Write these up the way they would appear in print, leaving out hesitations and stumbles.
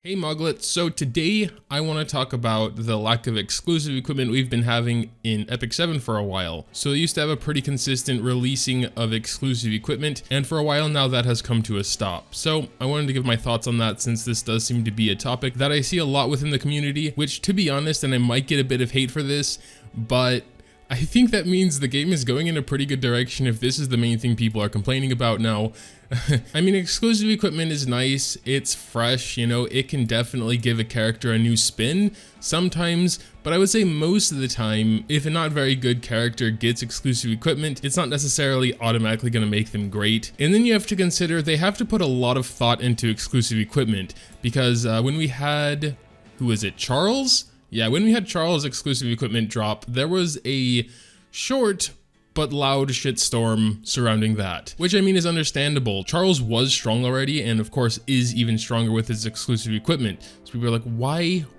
Hey Moglet, so today I want to talk about the lack of exclusive equipment we've been having in Epic 7 for a while. So they used to have a pretty consistent releasing of exclusive equipment, and for a while now that has come to a stop. So I wanted to give my thoughts on that since this does seem to be a topic that I see a lot within the community, which to be honest, and I might get a bit of hate for this, but I think that means the game is going in a pretty good direction if this is the main thing people are complaining about now. I mean, exclusive equipment is nice, it's fresh, you know, it can definitely give a character a new spin sometimes, but I would say most of the time, if a not very good character gets exclusive equipment, it's not necessarily automatically going to make them great. And then you have to consider they have to put a lot of thought into exclusive equipment, because when we had, who was it, Charles? Yeah, when we had Charles' exclusive equipment drop, there was a short but loud shitstorm surrounding that, which I mean is understandable. Charles was strong already, and of course is even stronger with his exclusive equipment. So people are like,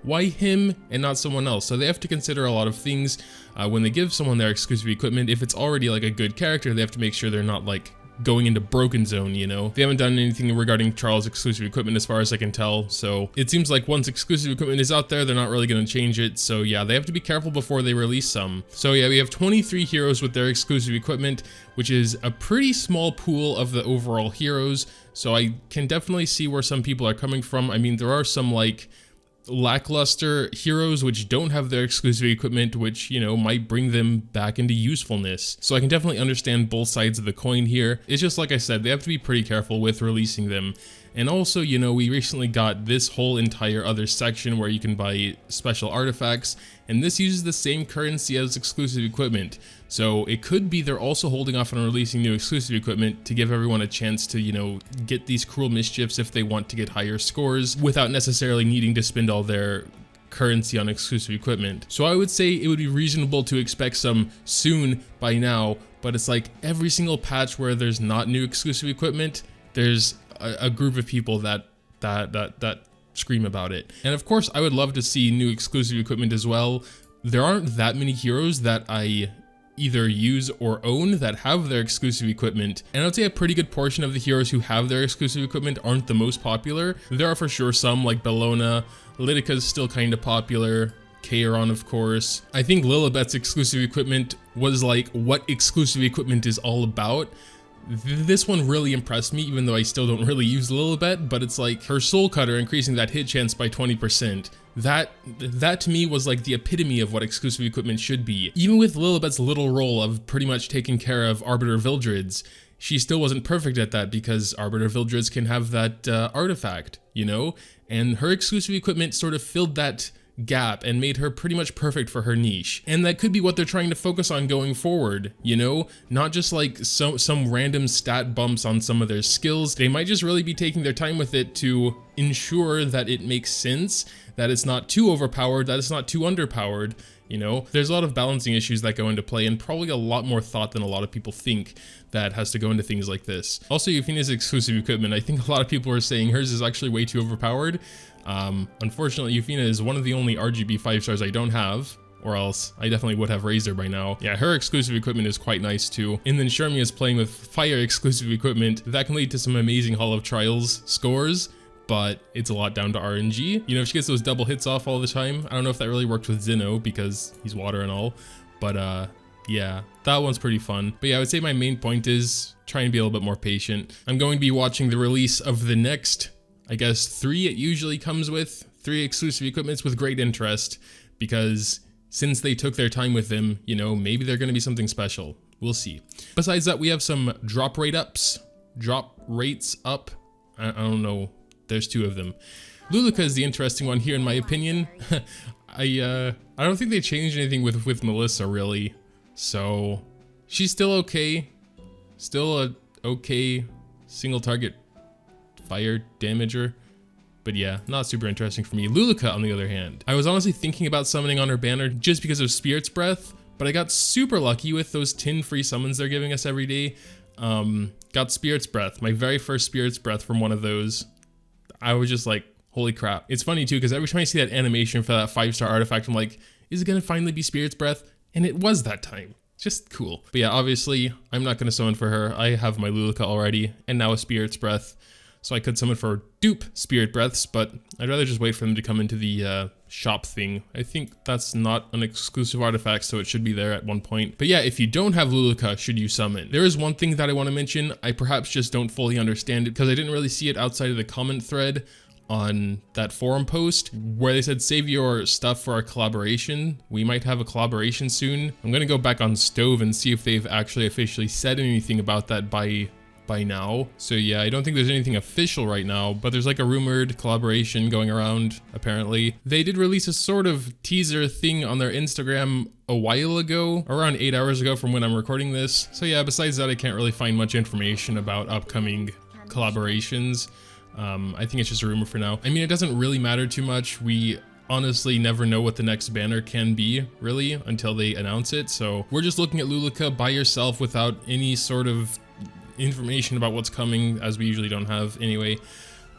why him and not someone else? So they have to consider a lot of things when they give someone their exclusive equipment. If it's already like a good character, they have to make sure they're not like going into broken zone, you know? They haven't done anything regarding Charles' exclusive equipment as far as I can tell, so it seems like once exclusive equipment is out there, they're not really going to change it, so yeah, they have to be careful before they release some. So yeah, we have 23 heroes with their exclusive equipment, which is a pretty small pool of the overall heroes, so I can definitely see where some people are coming from. I mean, there are some like lackluster heroes which don't have their exclusive equipment, which, you know, might bring them back into usefulness. So I can definitely understand both sides of the coin here. It's just like I said, they have to be pretty careful with releasing them. And also, you know, we recently got this whole entire other section where you can buy special artifacts, and this uses the same currency as exclusive equipment. So it could be they're also holding off on releasing new exclusive equipment to give everyone a chance to, you know, get these cruel mischiefs if they want to get higher scores without necessarily needing to spend all their currency on exclusive equipment. So I would say it would be reasonable to expect some soon by now, but it's like every single patch where there's not new exclusive equipment, there's a group of people that scream about it. And of course, I would love to see new exclusive equipment as well. There aren't that many heroes that I either use or own that have their exclusive equipment, and I'd say a pretty good portion of the heroes who have their exclusive equipment aren't the most popular. There are for sure some like Bellona, Lidika's still kind of popular, Charon of course. I think Lilibet's exclusive equipment was like what exclusive equipment is all about. This one really impressed me, even though I still don't really use Lilibet, but it's like her Soul Cutter increasing that hit chance by 20%. That to me was like the epitome of what exclusive equipment should be. Even with Lilibet's little role of pretty much taking care of Arbiter Vildrids, she still wasn't perfect at that because Arbiter Vildrids can have that artifact, you know? And her exclusive equipment sort of filled that gap and made her pretty much perfect for her niche. And that could be what they're trying to focus on going forward, you know? Not just like some random stat bumps on some of their skills. They might just really be taking their time with it to ensure that it makes sense, that it's not too overpowered, that it's not too underpowered. You know, there's a lot of balancing issues that go into play, and probably a lot more thought than a lot of people think that has to go into things like this. Also, Euphenia's exclusive equipment, I think a lot of people are saying hers is actually way too overpowered. Unfortunately, Euphenia is one of the only RGB 5 stars I don't have, or else I definitely would have raised her by now. Yeah, her exclusive equipment is quite nice too. And then Shermia is playing with fire exclusive equipment. That can lead to some amazing Hall of Trials scores, but it's a lot down to RNG. You know, if she gets those double hits off all the time, I don't know if that really worked with Zeno because he's water and all, but yeah, that one's pretty fun. But yeah, I would say my main point is try and be a little bit more patient. I'm going to be watching the release of the next, I guess 3 it usually comes with, 3 exclusive equipments with great interest, because since they took their time with them, you know, maybe they're going to be something special. We'll see. Besides that, we have some drop rates up. I don't know. There's 2 of them. Lulika is the interesting one here in my opinion. I don't think they changed anything with Melissa really. So she's still okay. Still a okay single target fire damager. But yeah, not super interesting for me. Lulika, on the other hand, I was honestly thinking about summoning on her banner just because of Spirit's Breath, but I got super lucky with those 10 free summons they're giving us every day. Got Spirit's Breath, my very first Spirit's Breath from one of those. I was just like, holy crap. It's funny too, because every time I see that animation for that 5-star artifact, I'm like, is it gonna finally be Spirit's Breath? And it was that time. Just cool. But yeah, obviously, I'm not gonna summon for her. I have my Lulika already, and now a Spirit's Breath. So I could summon for dupe Spirit Breaths, but I'd rather just wait for them to come into the shop thing. I think that's not an exclusive artifact, so it should be there at one point. But yeah, if you don't have Luluka, should you summon? There is one thing that I want to mention. I perhaps just don't fully understand it because I didn't really see it outside of the comment thread on that forum post where they said save your stuff for our collaboration. We might have a collaboration soon. I'm gonna go back on Stove and see if they've actually officially said anything about that by now. So yeah, I don't think there's anything official right now, but there's like a rumored collaboration going around apparently. They did release a sort of teaser thing on their Instagram a while ago, around 8 hours ago from when I'm recording this. So yeah, besides that, I can't really find much information about upcoming collaborations. I think it's just a rumor for now. I mean, it doesn't really matter too much. We honestly never know what the next banner can be, really, until they announce it. So we're just looking at Luluka by yourself without any sort of information about what's coming, as we usually don't have anyway.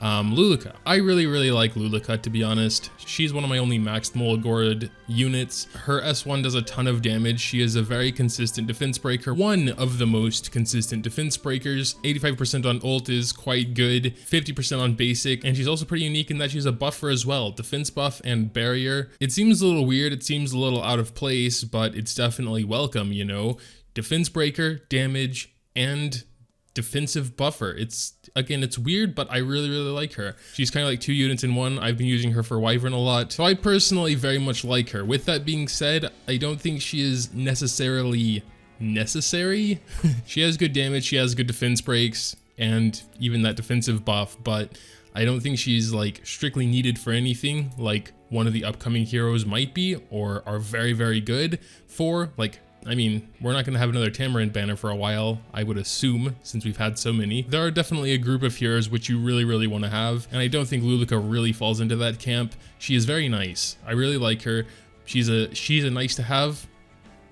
Luluka. I really like Luluka, to be honest. She's one of my only maxed Molgord units. Her S1 does a ton of damage. She is a very consistent defense breaker. One of the most consistent defense breakers. 85% on ult is quite good. 50% on basic. And she's also pretty unique in that she's a buffer as well. Defense buff and barrier. It seems a little weird. It seems a little out of place, but it's definitely welcome, you know? Defense breaker, damage, and defensive buffer. It's weird, but I really like her. She's kind of like 2 units in one. I've been using her for Wyvern a lot, so I personally very much like her. With that being said, I don't think she is necessarily necessary. She has good damage, she has good defense breaks, and even that defensive buff, but I don't think she's like strictly needed for anything like one of the upcoming heroes might be, or are very good for. Like, I mean, we're not going to have another Tamarind banner for a while, I would assume, since we've had so many. There are definitely a group of heroes which you really want to have, and I don't think Luluka really falls into that camp. She is very nice. I really like her. She's a nice to have,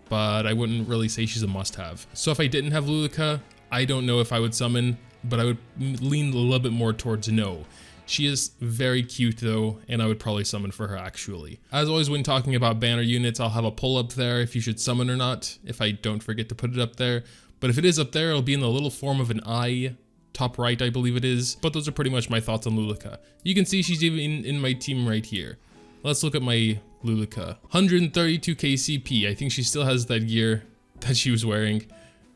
but I wouldn't really say she's a must have. So if I didn't have Luluka, I don't know if I would summon, but I would lean a little bit more towards no. She is very cute though, and I would probably summon for her actually. As always, when talking about banner units, I'll have a poll up there if you should summon or not, if I don't forget to put it up there. But if it is up there, it'll be in the little form of an eye, top right I believe it is. But those are pretty much my thoughts on Luluka. You can see she's even in my team right here. Let's look at my Luluka. 132k CP, I think she still has that gear that she was wearing.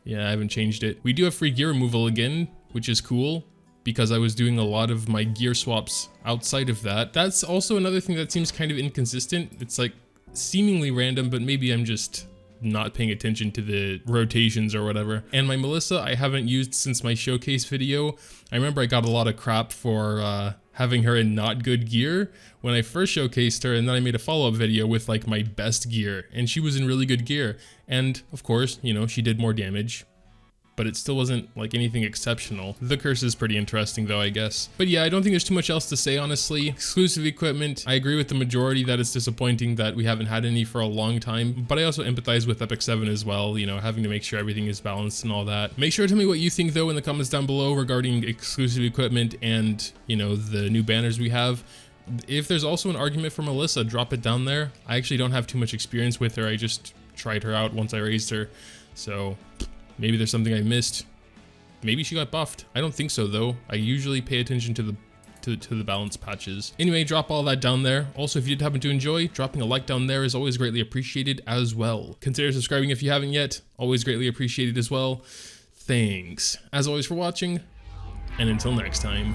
Yeah, I haven't changed it. We do have free gear removal again, which is cool, because I was doing a lot of my gear swaps outside of that. That's also another thing that seems kind of inconsistent. It's like seemingly random, but maybe I'm just not paying attention to the rotations or whatever. And my Melissa, I haven't used since my showcase video. I remember I got a lot of crap for having her in not good gear when I first showcased her, and then I made a follow-up video with like my best gear, and she was in really good gear. And of course, you know, she did more damage, but it still wasn't like anything exceptional. The curse is pretty interesting though, I guess. But yeah, I don't think there's too much else to say, honestly. Exclusive equipment, I agree with the majority that it's disappointing that we haven't had any for a long time, but I also empathize with Epic 7 as well, you know, having to make sure everything is balanced and all that. Make sure to tell me what you think though in the comments down below regarding exclusive equipment and, you know, the new banners we have. If there's also an argument for Melissa, drop it down there. I actually don't have too much experience with her. I just tried her out once I raised her, so maybe there's something I missed. Maybe she got buffed. I don't think so though. I usually pay attention to the balance patches. Anyway, drop all that down there. Also, if you did happen to enjoy, dropping a like down there is always greatly appreciated as well. Consider subscribing if you haven't yet. Always greatly appreciated as well. Thanks, as always, for watching, and until next time.